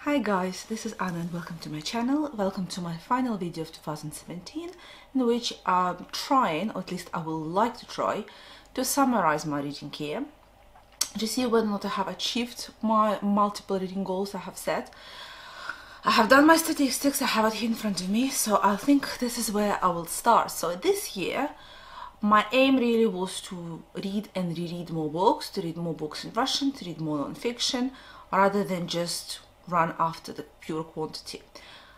Hi guys, this is Anna and welcome to my channel. Welcome to my final video of 2017 in which I'm trying, or at least I will like to try, to summarize my reading year to see whether or not I have achieved my multiple reading goals I have set. I have done my statistics, I have it here in front of me, so I think this is where I will start. So this year my aim really was to read and reread more books, to read more books in Russian, to read more non-fiction, rather than just run after the pure quantity.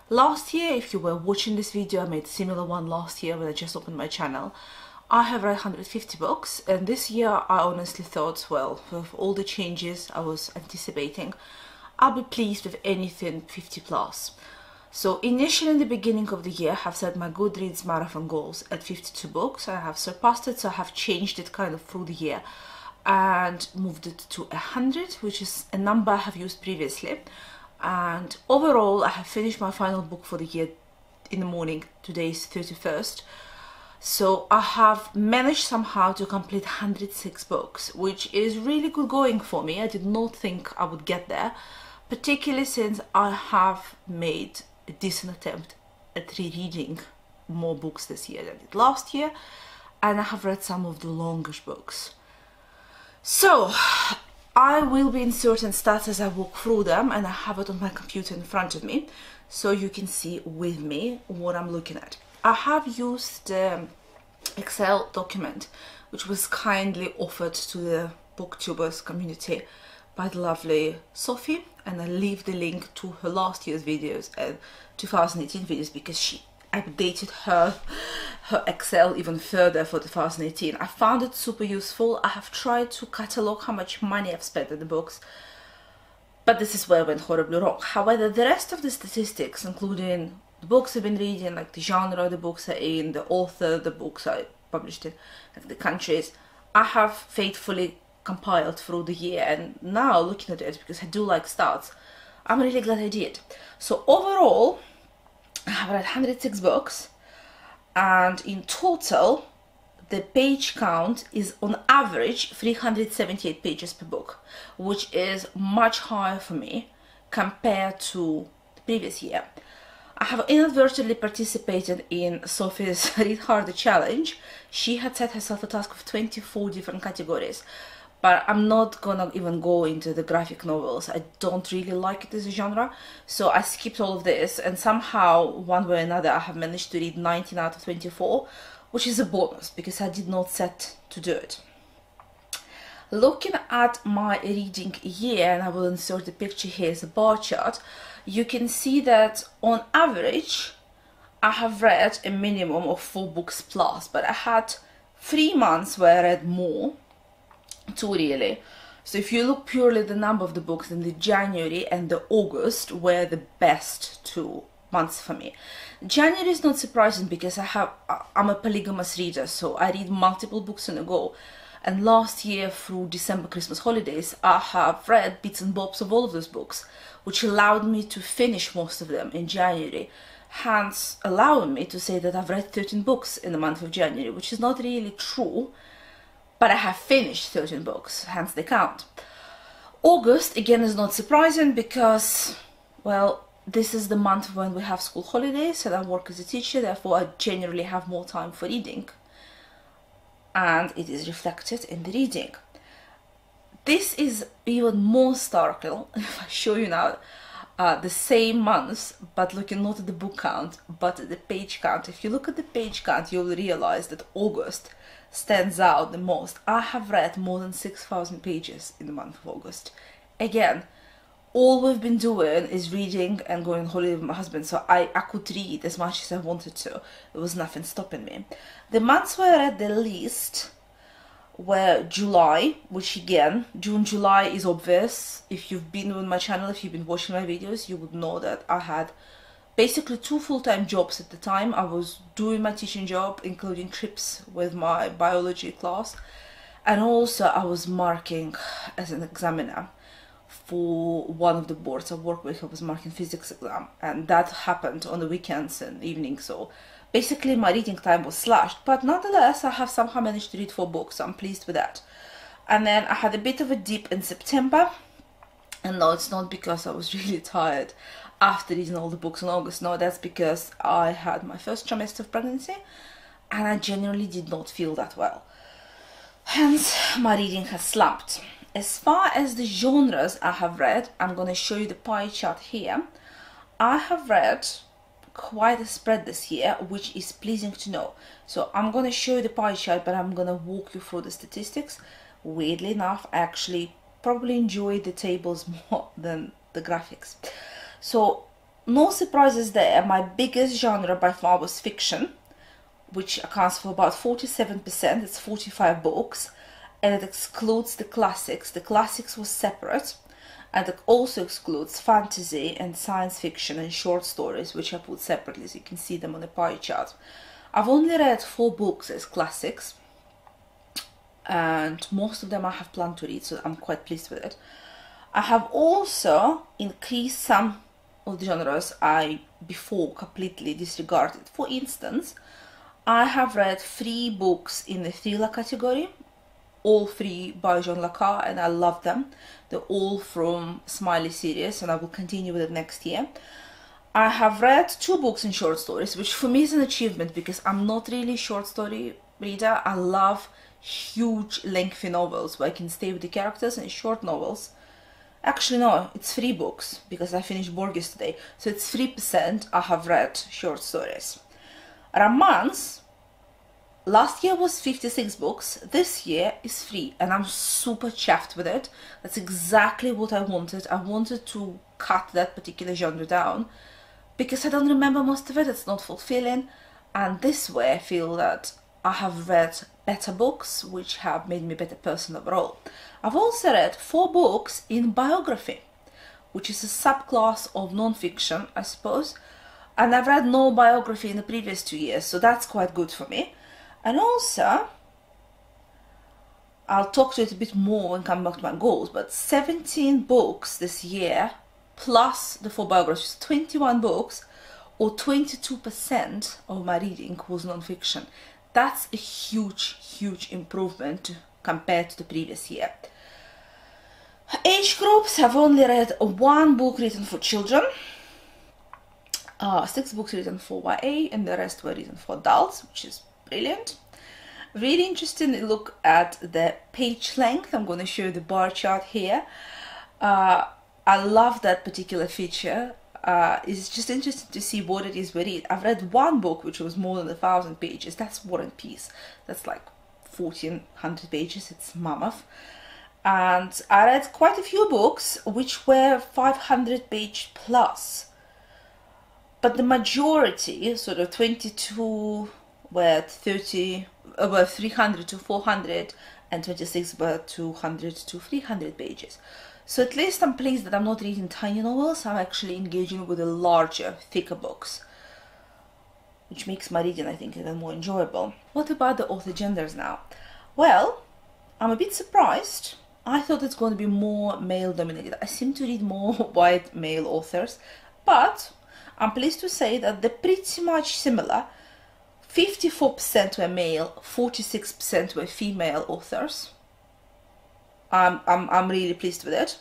Last year, if you were watching this video, I made a similar one last year when I just opened my channel. I have read 150 books, and this year I honestly thought, well, with all the changes I was anticipating, I'll be pleased with anything 50 plus. So initially in the beginning of the year, I have set my Goodreads marathon goals at 52 books. I have surpassed it, so I have changed it kind of through the year and moved it to 100, which is a number I have used previously. And overall, I have finished my final book for the year in the morning. Today is 31st. So I have managed somehow to complete 106 books, which is really good going for me. I did not think I would get there, particularly since I have made a decent attempt at rereading more books this year than I did last year, and I have read some of the longish books. So I will be inserting stats as I walk through them, and I have it on my computer in front of me so you can see with me what I'm looking at. I have used the Excel document which was kindly offered to the booktubers community by the lovely Sophie, and I'll leave the link to her last year's videos and 2018 videos because she updated her Excel even further for 2018. I found it super useful. I have tried to catalog how much money I've spent on the books, but this is where I went horribly wrong. However, the rest of the statistics, including the books I've been reading, like the genre the books are in, the author the books I published in, like the countries, I have faithfully compiled through the year, and now looking at it, because I do like stats, I'm really glad I did. So overall, I have read 106 books, and in total the page count is on average 378 pages per book, which is much higher for me compared to the previous year. I have inadvertently participated in Sophie's Read Harder challenge. She had set herself a task of 24 different categories, but I'm not gonna even go into the graphic novels. I don't really like it as a genre, so I skipped all of this, and somehow, one way or another, I have managed to read 19 out of 24, which is a bonus because I did not set to do it. Looking at my reading year, and I will insert the picture here as a bar chart, you can see that on average I have read a minimum of 4 books plus, but I had 3 months where I read more, 2 really. So if you look purely at the number of the books, then the January and the August were the best 2 months for me. January is not surprising because I'm a polygamous reader, so I read multiple books in a go. And last year through December Christmas holidays, I have read bits and bobs of all of those books, which allowed me to finish most of them in January, hence allowing me to say that I've read 13 books in the month of January, which is not really true, but I have finished 13 books, hence they count. August, again, is not surprising because, well, this is the month when we have school holidays and I work as a teacher, therefore I generally have more time for reading. And it is reflected in the reading. This is even more startling if I show you now the same months, but looking not at the book count, but at the page count. If you look at the page count, you'll realize that August stands out the most. I have read more than 6,000 pages in the month of August. Again, all we've been doing is reading and going on holiday with my husband, so I could read as much as I wanted to. There was nothing stopping me. The months where I read the least were July, which again, June, July is obvious. If you've been on my channel, if you've been watching my videos, you would know that I had basically 2 full-time jobs at the time. I was doing my teaching job, including trips with my biology class, and also I was marking as an examiner for one of the boards I work with. I was marking physics exam, and that happened on the weekends and evenings, so basically my reading time was slashed, but nonetheless I have somehow managed to read 4 books, so I'm pleased with that. And then I had a bit of a dip in September, And no, it's not because I was really tired after reading all the books in August. No, that's because I had my first trimester of pregnancy and I generally did not feel that well. Hence, my reading has slumped. As far as the genres I have read, I'm going to show you the pie chart here. I have read quite a spread this year, which is pleasing to know. So I'm going to show you the pie chart, but I'm going to walk you through the statistics. Weirdly enough, I actually probably enjoy the tables more than the graphics. So no surprises there. My biggest genre by far was fiction, which accounts for about 47%. It's 45 books, and it excludes the classics. The classics was separate, and it also excludes fantasy and science fiction and short stories, which I put separately, so you can see them on the pie chart. I've only read 4 books as classics, and most of them I have planned to read, so I'm quite pleased with it. I have also increased some of the genres I before completely disregarded. For instance, I have read 3 books in the thriller category, all 3 by John Le Carre, and I love them. They're all from Smiley series, and I will continue with it next year. I have read 2 books in short stories, which for me is an achievement because I'm not really a short story reader. I love huge lengthy novels where I can stay with the characters, and short novels. Actually no, it's 3 books because I finished Borges today, so it's 3% I have read short stories. Romance, last year was 56 books, this year is 3, and I'm super chuffed with it. That's exactly what I wanted. I wanted to cut that particular genre down because I don't remember most of it, it's not fulfilling, and this way I feel that I have read better books which have made me a better person overall. I've also read 4 books in biography, which is a subclass of non-fiction, I suppose, and I've read no biography in the previous 2 years, so that's quite good for me. And also, I'll talk to it a bit more when coming back to my goals, but 17 books this year, plus the 4 biographies, 21 books, or 22% of my reading was non-fiction. That's a huge, huge improvement compared to the previous year. Age groups, have only read 1 book written for children, 6 books written for YA, and the rest were written for adults, which is brilliant. Really interesting to look at the page length. I'm going to show you the bar chart here. I love that particular feature. It's just interesting to see what it is we read. I've read 1 book which was more than 1,000 pages. That's War and Peace. That's like 1,400 pages. It's mammoth. And I read quite a few books which were 500 page plus. But the majority, sort of 22, were 300 to 400, and 26 were 200 to 300 pages. So at least I'm pleased that I'm not reading tiny novels. I'm actually engaging with the larger, thicker books, which makes my reading, I think, even more enjoyable. What about the author genders now? Well, I'm a bit surprised. I thought it's going to be more male dominated. I seem to read more white male authors, but I'm pleased to say that they're pretty much similar. 54% were male, 46% were female authors. I'm really pleased with it.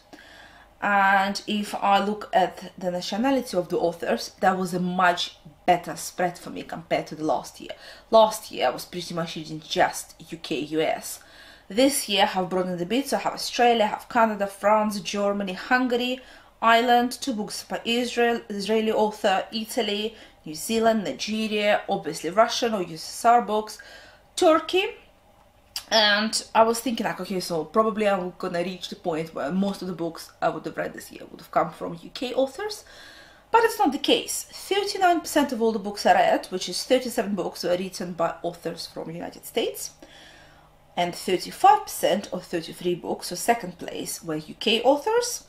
And if I look at the nationality of the authors, that was a much better spread for me compared to the last year. Last year I was pretty much reading just UK, US. This year I have broadened a bit, so I have Australia, I have Canada, France, Germany, Hungary, Ireland, 2 books by Israeli author, Italy, New Zealand, Nigeria, obviously Russian or USSR books, Turkey. And I was thinking like, okay, so probably I'm gonna reach the point where most of the books I would have read this year would have come from UK authors, but it's not the case. 39% of all the books I read, which is 37 books, were written by authors from the United States, and 35% of 33 books, so second place, were UK authors.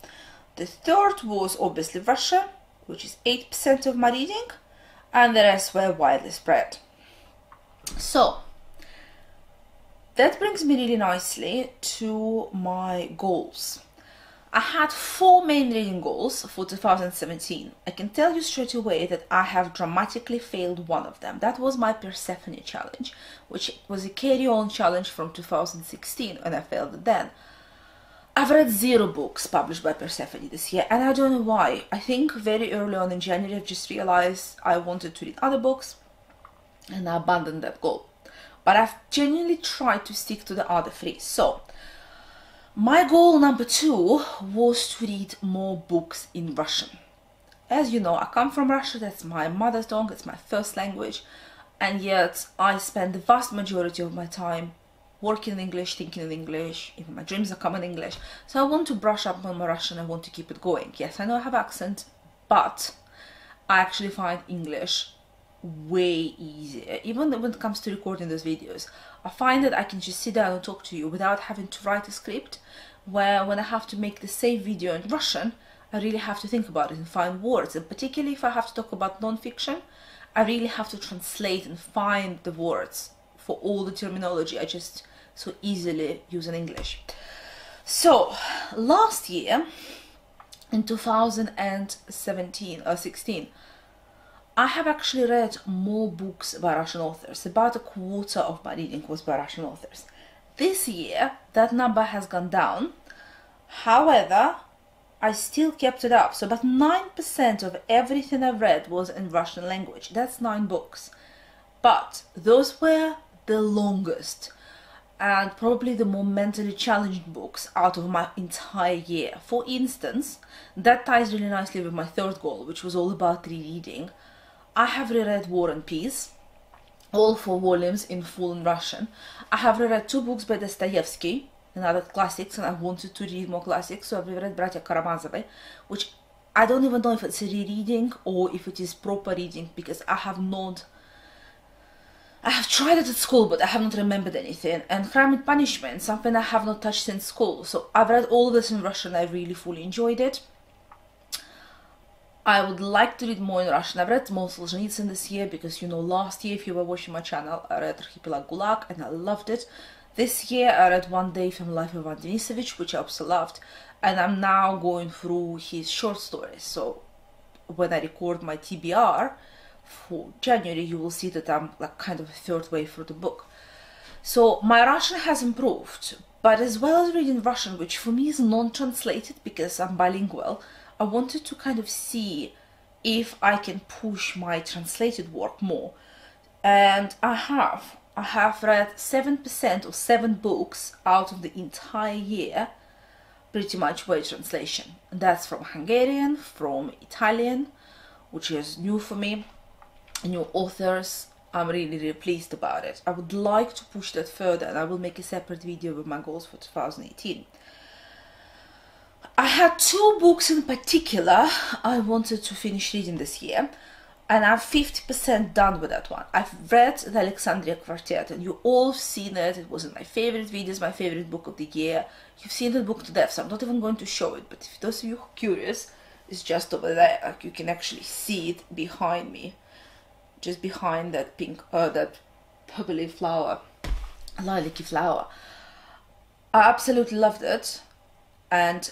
The third was obviously Russia, which is 8% of my reading, and the rest were widely spread. So that brings me really nicely to my goals. I had 4 main reading goals for 2017. I can tell you straight away that I have dramatically failed one of them. That was my Persephone challenge, which was a carry-on challenge from 2016, and I failed it then. I've read 0 books published by Persephone this year, and I don't know why. I think very early on in January I've just realized I wanted to read other books and I abandoned that goal. But I've genuinely tried to stick to the other 3. So my goal number 2 was to read more books in Russian. As you know, I come from Russia, that's my mother tongue, it's my first language, and yet I spend the vast majority of my time working in English, thinking in English, even my dreams are come in English. So I want to brush up on my Russian, I want to keep it going. Yes, I know I have accent, but I actually find English way easier. Even when it comes to recording those videos, I find that I can just sit down and talk to you without having to write a script, where when I have to make the same video in Russian, I really have to think about it and find words. And particularly if I have to talk about non-fiction, I really have to translate and find the words for all the terminology I just so easily use in English. So last year, in 2017 or 16, I have actually read more books by Russian authors. About a quarter of my reading was by Russian authors. This year, that number has gone down. However, I still kept it up. So about 9% of everything I've read was in Russian language. That's 9 books. But those were the longest and probably the more mentally challenging books out of my entire year. For instance, that ties really nicely with my 3rd goal, which was all about rereading. I have reread War and Peace, all 4 volumes in full in Russian. I have reread 2 books by Dostoevsky, another classics, and I wanted to read more classics, so I've reread Bratya Karamazovы, which I don't even know if it's a rereading or if it is proper reading, because I have tried it at school, but I have not remembered anything. And Crime and Punishment, something I have not touched since school. So I've read all of this in Russian, I really fully enjoyed it. I would like to read more in Russian. I've read more Solzhenitsyn this year because, you know, last year, if you were watching my channel, I read Archipelago Gulag and I loved it. This year I read One Day from the Life of Ivan Denisovich, which I also loved, and I'm now going through his short stories. So when I record my TBR for January, you will see that I'm like kind of a 3rd way through the book. So my Russian has improved, but as well as reading Russian, which for me is non-translated because I'm bilingual, I wanted to kind of see if I can push my translated work more. And I have read 7% or 7 books out of the entire year, pretty much by translation. And that's from Hungarian, from Italian, which is new for me, new authors. I'm really, really pleased about it. I would like to push that further, and I will make a separate video with my goals for 2018. I had 2 books in particular I wanted to finish reading this year, and I'm 50% done with that one. I've read the Alexandria Quartet, and you all seen it. It was in my favorite videos, my favorite book of the year. You've seen the book to death, so I'm not even going to show it, but if those of you who are curious, it's just over there. Like, you can actually see it behind me, just behind that pink, that purpley flower, lilac-y flower. I absolutely loved it. And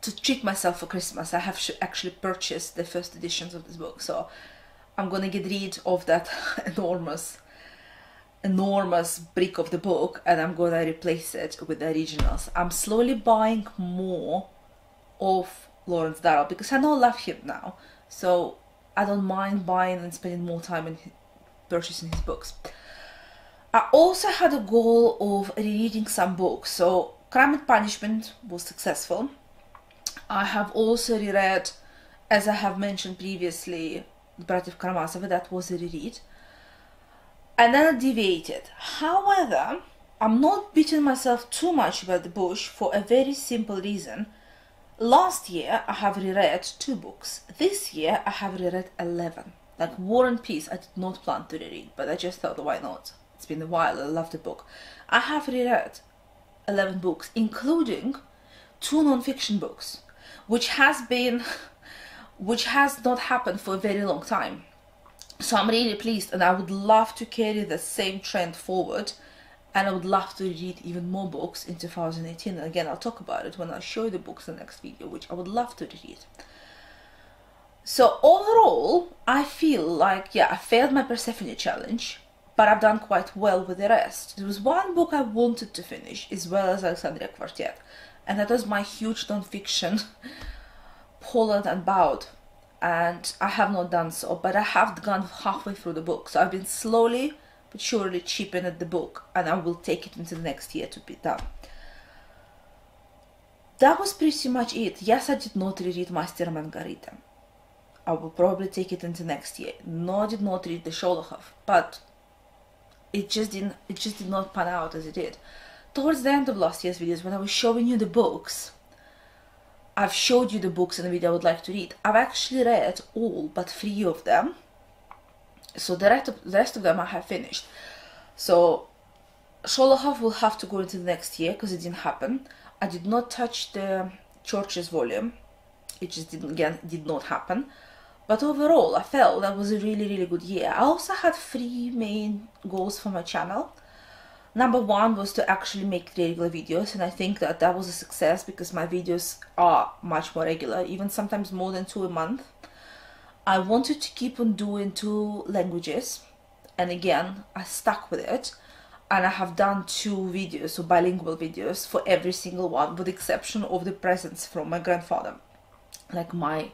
to treat myself for Christmas, I have actually purchased the first editions of this book. So I'm gonna get rid of that enormous brick of the book, and I'm gonna replace it with the originals. I'm slowly buying more of Lawrence Darrell because I know I love him now. So I don't mind buying and spending more time in purchasing his books. I also had a goal of rereading some books. So Crime and Punishment was successful. I have also reread, as I have mentioned previously, Bratya Karamazovы. That was a reread. And then I deviated. However, I'm not beating myself too much about the bush for a very simple reason. Last year I have reread 2 books. This year I have reread 11. Like War and Peace, I did not plan to reread, but I just thought, why not? It's been a while, I love the book. I have reread 11 books, including 2 non-fiction books, which has not happened for a very long time. So I'm really pleased, and I would love to carry the same trend forward, and I would love to read even more books in 2018. And again, I'll talk about it when I show you the books in the next video, which I would love to read. So overall, I feel like, yeah, I failed my Persephone challenge, but I've done quite well with the rest. There was 1 book I wanted to finish, as well as Alexandria Quartet, and that was my huge non-fiction Poland and Bound, and I have not done so, but I have gone halfway through the book, so I've been slowly but surely chipping at the book, and I will take it into the next year to be done. That was pretty much it. Yes, I did not reread Master and Margarita. I will probably take it into next year. No, I did not read the Sholokhov, but it just did not pan out as it did. Towards the end of last year's videos, when I was showing you the books, I've showed you the books in the video I would like to read. I've actually read all but 3 of them. So the rest of them I have finished. So Sholokhov will have to go into the next year because it didn't happen. I did not touch the Churches volume. It just did not happen. But overall, I felt that was a really good year. I also had 3 main goals for my channel. Number 1 was to actually make regular videos, and I think that that was a success because my videos are much more regular, even sometimes more than 2 a month. I wanted to keep on doing 2 languages, and again, I stuck with it, and I have done 2 videos, so bilingual videos, for every single one, with the exception of the presents from my grandfather, like my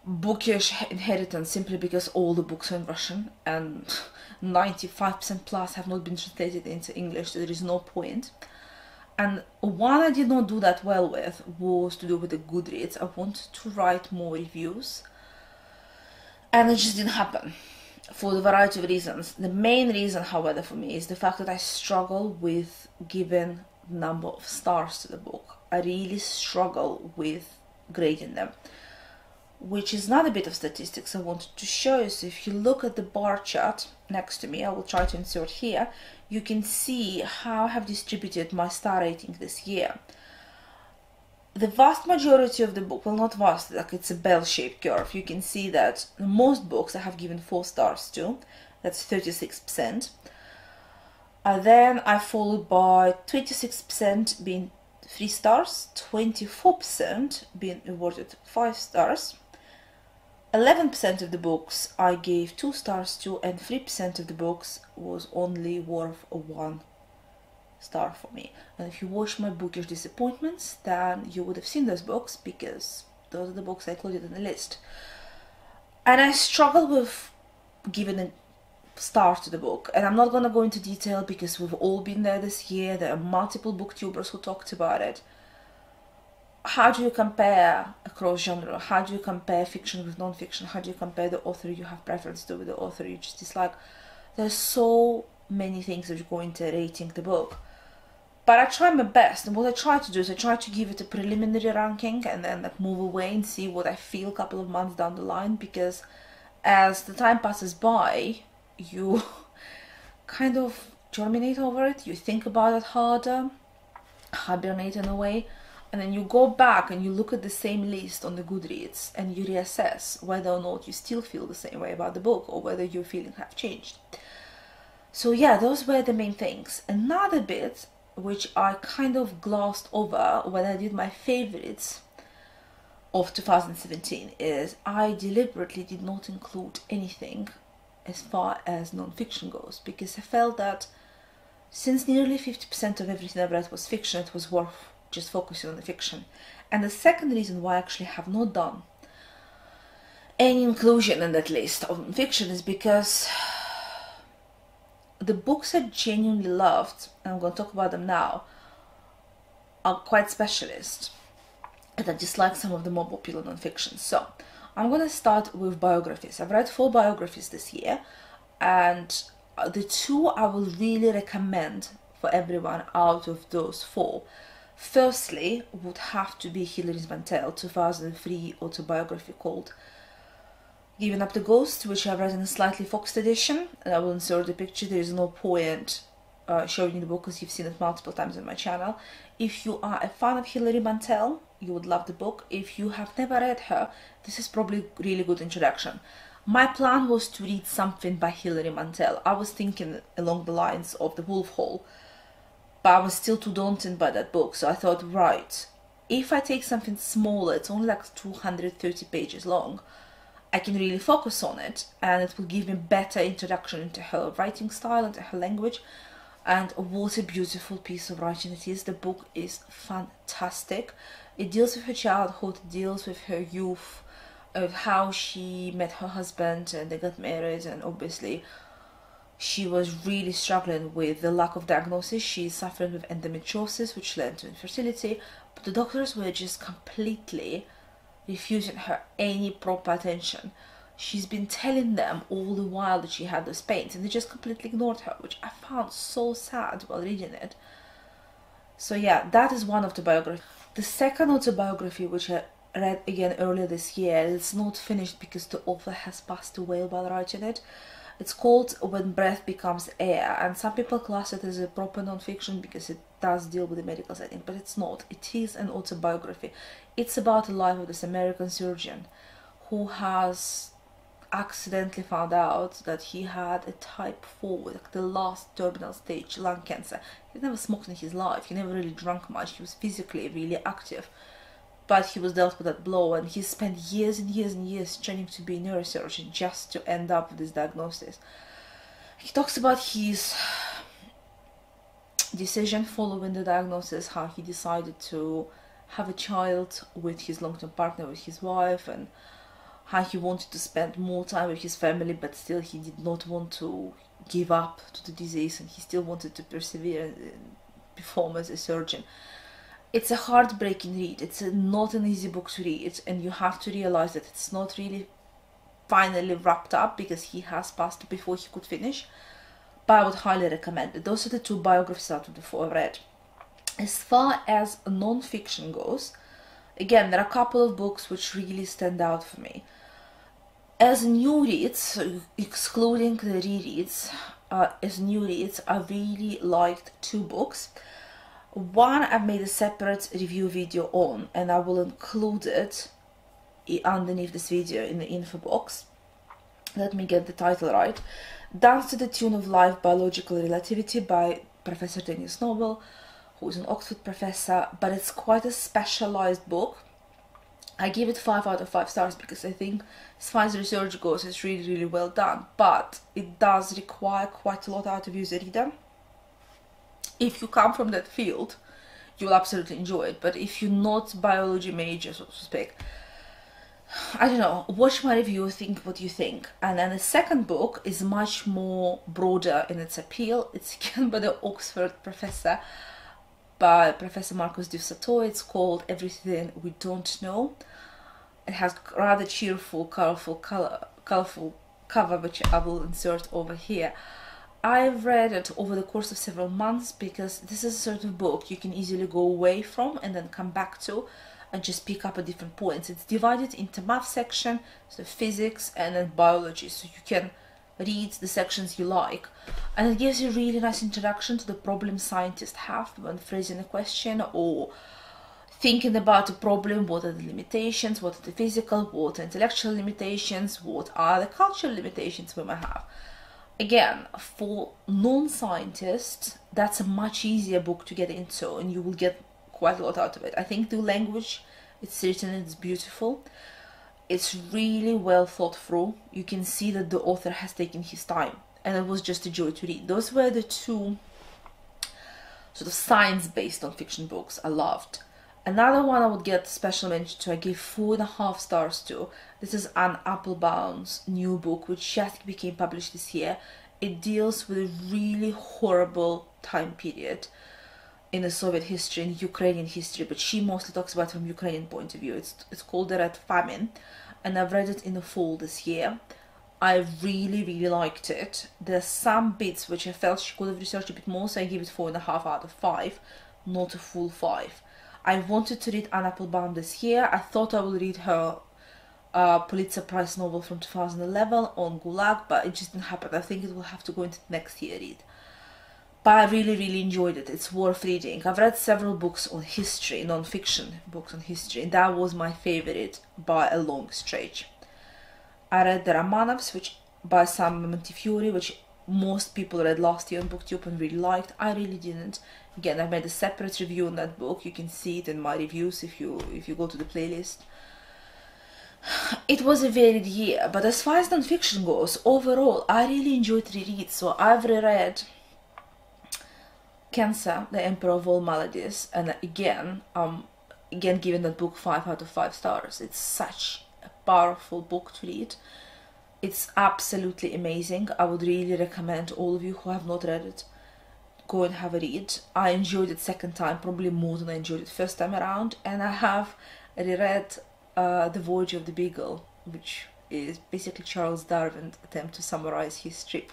bookish inheritance, simply because all the books are in Russian, and 95% plus have not been translated into English, so there is no point. And one I did not do that well with was to do with the Goodreads. I wanted to write more reviews, and it just didn't happen for a variety of reasons. The main reason, however, for me is the fact that I struggle with giving number of stars to the book. I really struggle with grading them, which is another bit of statistics I wanted to show you. So if you look at the bar chart next to me, I will try to insert here, you can see how I have distributed my star rating this year. The vast majority of the book, well, not vast, like it's a bell-shaped curve. You can see that most books I have given 4 stars to. That's 36%. Then I followed by 26% being 3 stars, 24% being awarded 5 stars, 11% of the books I gave 2 stars to, and 3% of the books was only worth a 1 star for me. And if you watch my bookish disappointments, then you would have seen those books, because those are the books I included in the list. And I struggle with giving a star to the book, and I'm not going to go into detail because we've all been there this year. There are multiple booktubers who talked about it. How do you compare across genre? How do you compare fiction with non-fiction? How do you compare the author you have preference to with the author you just dislike? There's so many things that go into rating the book. But I try my best, and what I try to do is I try to give it a preliminary ranking and then like move away and see what I feel a couple of months down the line, because as the time passes by, you kind of germinate over it, you think about it harder, hibernate in a way, and then you go back and you look at the same list on the Goodreads and you reassess whether or not you still feel the same way about the book, or whether your feelings have changed. So yeah, those were the main things. Another bit which I kind of glossed over when I did my favorites of 2017 is I deliberately did not include anything as far as non-fiction goes, because I felt that since nearly 50% of everything I've read was fiction, it was worth just focusing on the fiction. And the second reason why I actually have not done any inclusion in that list of non-fiction is because the books I genuinely loved, and I'm going to talk about them now, are quite specialist, and I dislike some of the more popular non-fiction. So I'm going to start with biographies. I've read 4 biographies this year, and the 2 I will really recommend for everyone out of those 4. Firstly would have to be Hilary Mantel 2003 autobiography called Giving Up the Ghost, which I've read in a slightly foxed edition, and I will insert the picture. There is no point showing you the book because you've seen it multiple times on my channel. If you are a fan of Hilary Mantel, you would love the book. If you have never read her, this is probably a really good introduction. My plan was to read something by Hilary Mantel. I was thinking along the lines of The Wolf Hall, but I was still too daunted by that book, so I thought, right, if I take something smaller, it's only like 230 pages long, I can really focus on it, and it will give me better introduction into her writing style, into her language. And what a beautiful piece of writing it is. The book is fantastic. It deals with her childhood, it deals with her youth, of how she met her husband and they got married, and obviously she was really struggling with the lack of diagnosis. She's suffering with endometriosis, which led to infertility, but the doctors were just completely refusing her any proper attention. She's been telling them all the while that she had those pains, and they just completely ignored her, which I found so sad while reading it. So yeah, that is one of the biographies. The second autobiography, which I read again earlier this year, it's not finished because the author has passed away while writing it. It's called When Breath Becomes Air, and some people class it as a proper non-fiction because it does deal with the medical setting, but it's not. It is an autobiography. It's about the life of this American surgeon who has accidentally found out that he had a type 4, like the last terminal stage lung cancer. He never smoked in his life, he never really drank much, he was physically really active, but he was dealt with that blow, and he spent years and years and years training to be a neurosurgeon just to end up with this diagnosis. He talks about his decision following the diagnosis, how he decided to have a child with his long-term partner, with his wife, and how he wanted to spend more time with his family, but still he did not want to give up to the disease, and he still wanted to persevere and perform as a surgeon. It's a heartbreaking read. It's not an easy book to read, and you have to realize that it's not really finally wrapped up because he has passed before he could finish, but I would highly recommend it. Those are the two biographies out of the 4 I've read. As far as non-fiction goes, again, there are a couple of books which really stand out for me. As new reads, excluding the rereads, as new reads, I really liked 2 books. One I've made a separate review video on, and I will include it underneath this video in the info box. Let me get the title right. Dance to the Tune of Life, Biological Relativity by Professor Dennis Noble, who is an Oxford professor, but it's quite a specialized book. I give it 5 out of 5 stars because I think as far as research goes, it's really well done, but it does require quite a lot out of you as a reader. If you come from that field, you'll absolutely enjoy it, but if you're not biology major, so to speak, I don't know, watch my review, think what you think. And then the second book is much more broader in its appeal. It's again by the Oxford professor, by Professor Marcus Dussato. It's called Everything We Don't Know. It has rather cheerful, colorful cover, which I will insert over here. I've read it over the course of several months because this is a sort of book you can easily go away from and then come back to and just pick up at different points. It's divided into math section, so physics, and then biology, so you can read the sections you like, and it gives you a really nice introduction to the problem scientists have when phrasing a question or thinking about a problem. What are the limitations, what are the physical, what are intellectual limitations, what are the cultural limitations we might have. Again, for non-scientists, that's a much easier book to get into, and you will get quite a lot out of it. I think the language it's written in is beautiful. It's really well thought through. You can see that the author has taken his time, and it was just a joy to read. Those were the 2 sort of science-based non-fiction books I loved. Another one I would get special mention to, I gave 4.5 stars to. This is Anne Applebaum's new book, which just became published this year. It deals with a really horrible time period in the Soviet history and Ukrainian history, but she mostly talks about it from Ukrainian point of view. It's called The Red Famine, and I've read it in the fall this year. I really liked it. There's some bits which I felt she could have researched a bit more, so I give it 4.5 out of 5, not a full 5. I wanted to read Anne Applebaum this year. I thought I would read her Pulitzer Prize novel from 2011 on Gulag, but it just didn't happen. I think it will have to go into next year read. But I really enjoyed it. It's worth reading. I've read several books on history, non-fiction books on history, and that was my favorite by a long stretch. I read the Romanovs, which by Sam Montefiore, which most people read last year on BookTube and really liked. I really didn't. Again, I made a separate review on that book. You can see it in my reviews if you go to the playlist. It was a varied year, but as far as non-fiction goes, overall, I really enjoyed rereads. So I've reread Cancer, the Emperor of All Maladies, and again giving that book 5 out of 5 stars. It's such a powerful book to read. It's absolutely amazing. I would really recommend all of you who have not read it, go and have a read. I enjoyed it second time probably more than I enjoyed it first time around, and I have reread The Voyage of the Beagle, which is basically Charles Darwin's attempt to summarize his trip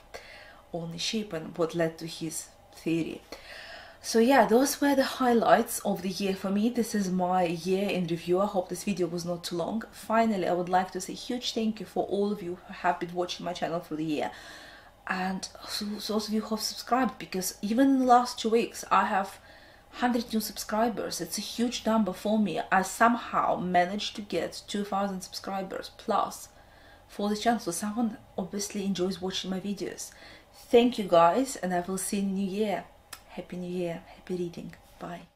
on the ship and what led to his theory. So yeah, those were the highlights of the year for me. This is my year in review. I hope this video was not too long. Finally, I would like to say a huge thank you for all of you who have been watching my channel for the year, and also those of you who have subscribed, because even in the last 2 weeks I have 100 new subscribers. It's a huge number for me. I somehow managed to get 2,000 subscribers plus for the channel, so someone obviously enjoys watching my videos. Thank you guys, and I will see you in the new year. Happy New Year, happy reading, bye.